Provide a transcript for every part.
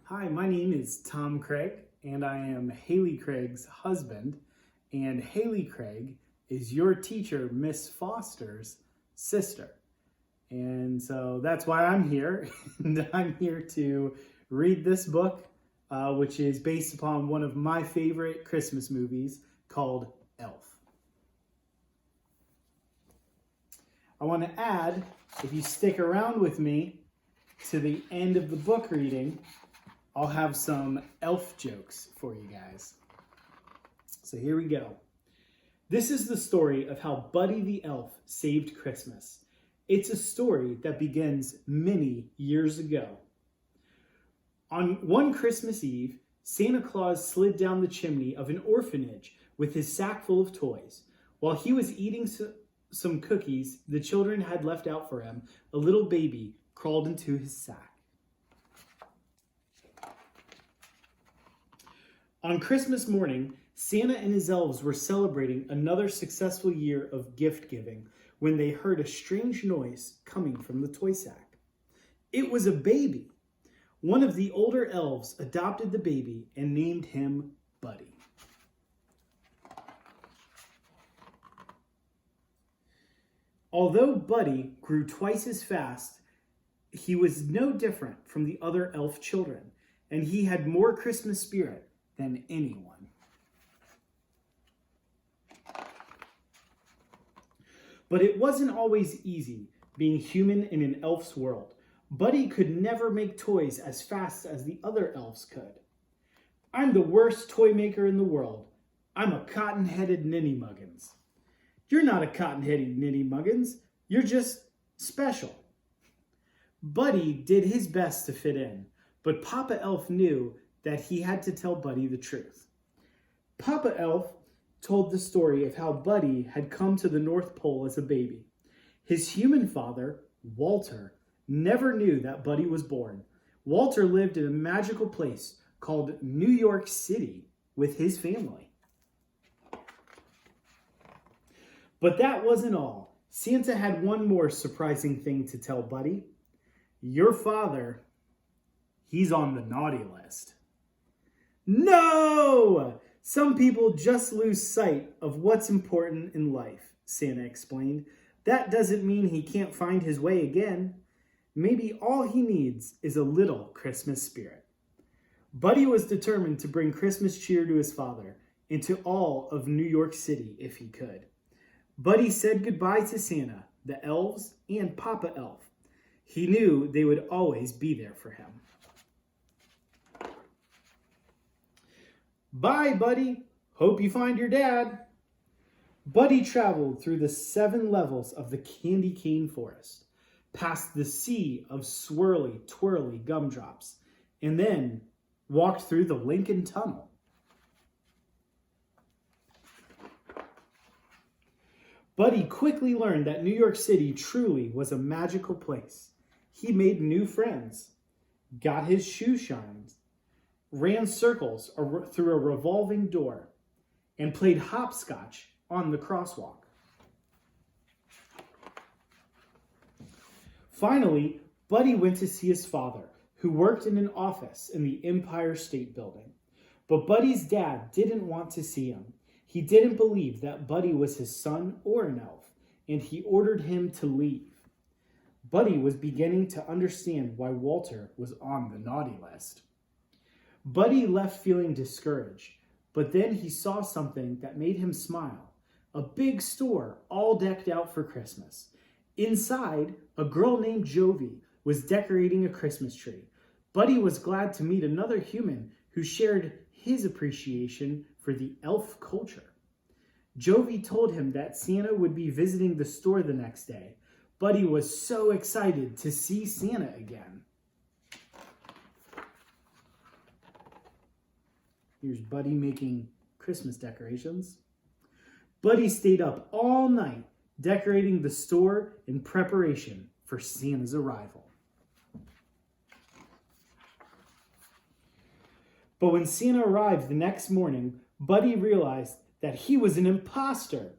Hi, my name is Tom Craig, and I am Haley Craig's husband, and Haley Craig is your teacher, Miss Foster's sister. And so that's why I'm here, and I'm here to read this book, which is based upon one of my favorite Christmas movies called Elf. I want to add, if you stick around with me to the end of the book reading, I'll have some elf jokes for you guys. So here we go. This is the story of how Buddy the Elf saved Christmas. It's a story that begins many years ago. On one Christmas Eve, Santa Claus slid down the chimney of an orphanage with his sack full of toys. While he was eating some cookies the children had left out for him, a little baby crawled into his sack. On Christmas morning, Santa and his elves were celebrating another successful year of gift giving when they heard a strange noise coming from the toy sack. It was a baby. One of the older elves adopted the baby and named him Buddy. Although Buddy grew twice as fast, he was no different from the other elf children, and he had more Christmas spirit than anyone. But it wasn't always easy being human in an elf's world. Buddy could never make toys as fast as the other elves could. "I'm the worst toy maker in the world. I'm a cotton-headed ninny-muggins." "You're not a cotton-headed ninny-muggins. You're just special." Buddy did his best to fit in, but Papa Elf knew that he had to tell Buddy the truth. Papa Elf told the story of how Buddy had come to the North Pole as a baby. His human father, Walter, never knew that Buddy was born. Walter lived in a magical place called New York City with his family. But that wasn't all. Santa had one more surprising thing to tell Buddy. "Your father, he's on the naughty list." "No! Some people just lose sight of what's important in life," Santa explained. "That doesn't mean he can't find his way again. Maybe all he needs is a little Christmas spirit." Buddy was determined to bring Christmas cheer to his father and to all of New York City if he could. Buddy said goodbye to Santa, the elves, and Papa Elf. He knew they would always be there for him. "Bye, Buddy. Hope you find your dad." Buddy traveled through the 7 levels of the candy cane forest, past the sea of swirly, twirly gumdrops, and then walked through the Lincoln Tunnel. Buddy quickly learned that New York City truly was a magical place. He made new friends, got his shoe shined, ran circles through a revolving door, and played hopscotch on the crosswalk. Finally, Buddy went to see his father, who worked in an office in the Empire State Building. But Buddy's dad didn't want to see him. He didn't believe that Buddy was his son or an elf, and he ordered him to leave. Buddy was beginning to understand why Walter was on the naughty list. Buddy left feeling discouraged, but then he saw something that made him smile. A big store all decked out for Christmas. Inside, a girl named Jovi was decorating a Christmas tree. Buddy was glad to meet another human who shared his appreciation for the elf culture. Jovi told him that Santa would be visiting the store the next day. Buddy was so excited to see Santa again. Here's Buddy making Christmas decorations. Buddy stayed up all night decorating the store in preparation for Santa's arrival. But when Santa arrived the next morning, Buddy realized that he was an imposter.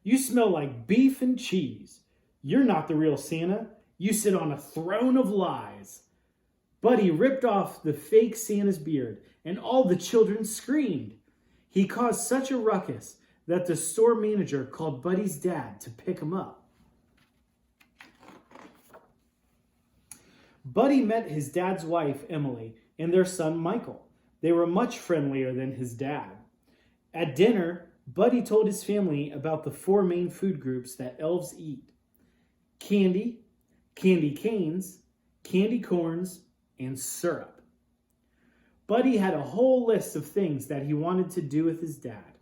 "You smell like beef and cheese. You're not the real Santa. You sit on a throne of lies." Buddy ripped off the fake Santa's beard, and all the children screamed. He caused such a ruckus that the store manager called Buddy's dad to pick him up. Buddy met his dad's wife, Emily, and their son, Michael. They were much friendlier than his dad. At dinner, Buddy told his family about the 4 main food groups that elves eat: candy, candy canes, candy corns, and syrup. Buddy had a whole list of things that he wanted to do with his dad.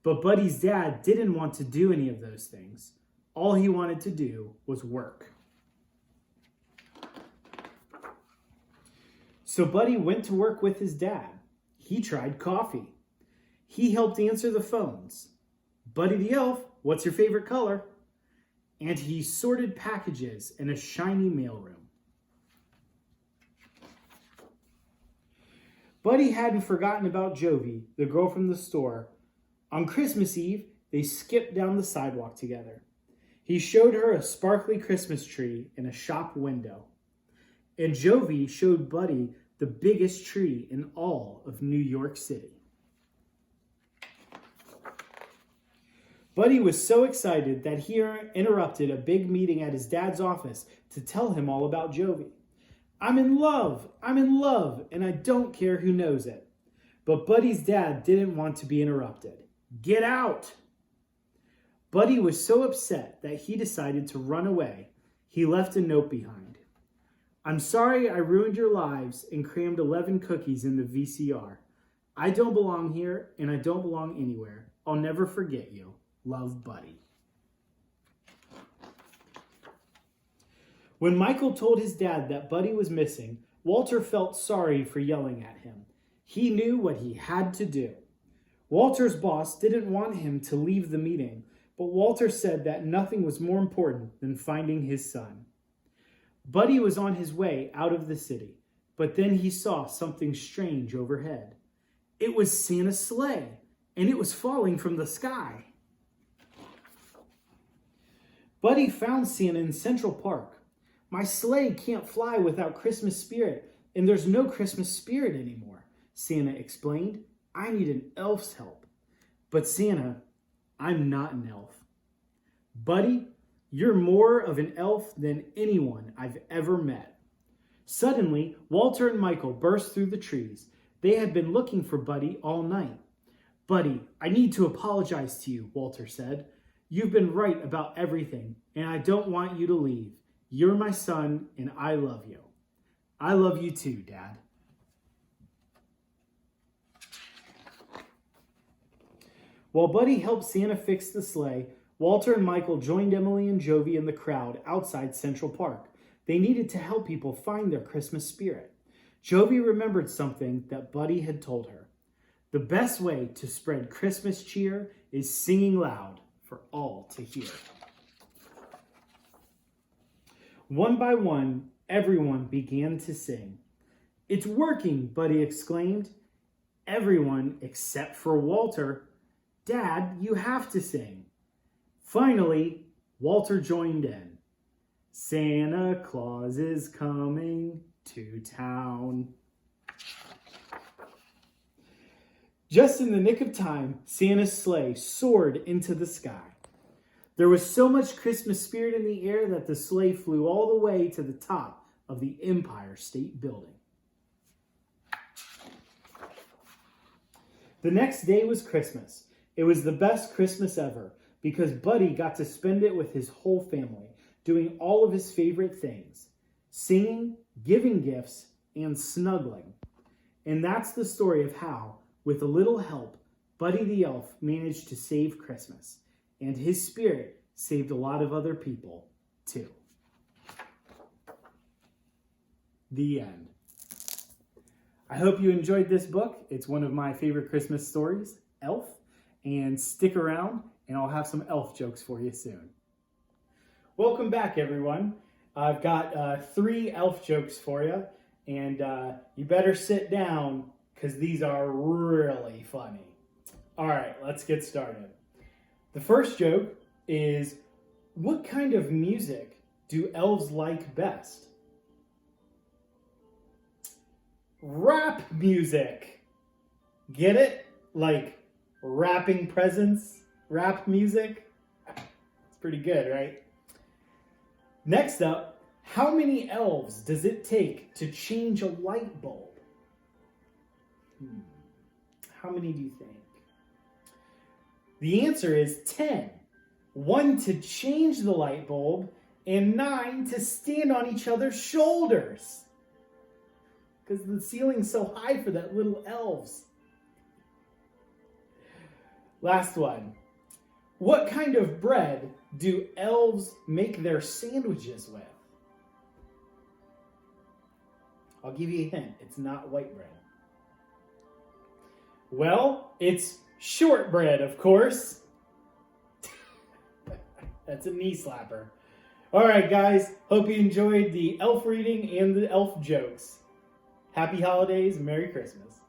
But Buddy's dad didn't want to do any of those things. All he wanted to do was work. So Buddy went to work with his dad. He tried coffee. He helped answer the phones. Buddy the elf, what's your favorite color? And he sorted packages in a shiny mailroom. Buddy hadn't forgotten about Jovi, the girl from the store. On Christmas Eve, they skipped down the sidewalk together. He showed her a sparkly Christmas tree in a shop window. And Jovi showed Buddy the biggest tree in all of New York City. Buddy was so excited that he interrupted a big meeting at his dad's office to tell him all about Jovi. I'm in love, and I don't care who knows it. But Buddy's dad didn't want to be interrupted. Get out! Buddy was so upset that he decided to run away. He left a note behind. I'm sorry I ruined your lives and crammed 11 cookies in the VCR. I don't belong here, and I don't belong anywhere. I'll never forget you. Love, Buddy. When Michael told his dad that Buddy was missing, Walter felt sorry for yelling at him. He knew what he had to do. Walter's boss didn't want him to leave the meeting, but Walter said that nothing was more important than finding his son. Buddy was on his way out of the city, but then he saw something strange overhead. It was Santa's sleigh, and it was falling from the sky. Buddy found Santa in Central Park. My sleigh can't fly without Christmas spirit, and there's no Christmas spirit anymore, Santa explained. I need an elf's help. But Santa, I'm not an elf. Buddy, you're more of an elf than anyone I've ever met. Suddenly, Walter and Michael burst through the trees. They had been looking for Buddy all night. Buddy, I need to apologize to you, Walter said. You've been right about everything, and I don't want you to leave. You're my son, and I love you. I love you too, Dad. While Buddy helped Santa fix the sleigh, Walter and Michael joined Emily and Jovi in the crowd outside Central Park. They needed to help people find their Christmas spirit. Jovi remembered something that Buddy had told her. The best way to spread Christmas cheer is singing loud for all to hear. One by one, everyone began to sing. It's working, Buddy exclaimed. Everyone except for Walter. Dad, you have to sing. Finally, Walter joined in. Santa Claus is coming to town. Just in the nick of time, Santa's sleigh soared into the sky. There was so much Christmas spirit in the air that the sleigh flew all the way to the top of the Empire State Building. The next day was Christmas. It was the best Christmas ever because Buddy got to spend it with his whole family, doing all of his favorite things: singing, giving gifts, and snuggling. And that's the story of how, with a little help, Buddy the Elf managed to save Christmas. And his spirit saved a lot of other people, too. The end. I hope you enjoyed this book. It's one of my favorite Christmas stories, Elf. And stick around, and I'll have some elf jokes for you soon. Welcome back, everyone. I've got 3 elf jokes for you. And you better sit down, because these are really funny. All right, let's get started. The first joke is, what kind of music do elves like best? Rap music. Get it? Like wrapping presents, rap music. It's pretty good, right? Next up, how many elves does it take to change a light bulb? How many do you think? The answer is 10. 1 to change the light bulb, and 9 to stand on each other's shoulders. Because the ceiling's so high for that little elves. Last one. What kind of bread do elves make their sandwiches with? I'll give you a hint. It's not white bread. Well, it's shortbread, of course. That's a knee slapper. All right, guys. Hope you enjoyed the elf reading and the elf jokes. Happy holidays. Merry Christmas.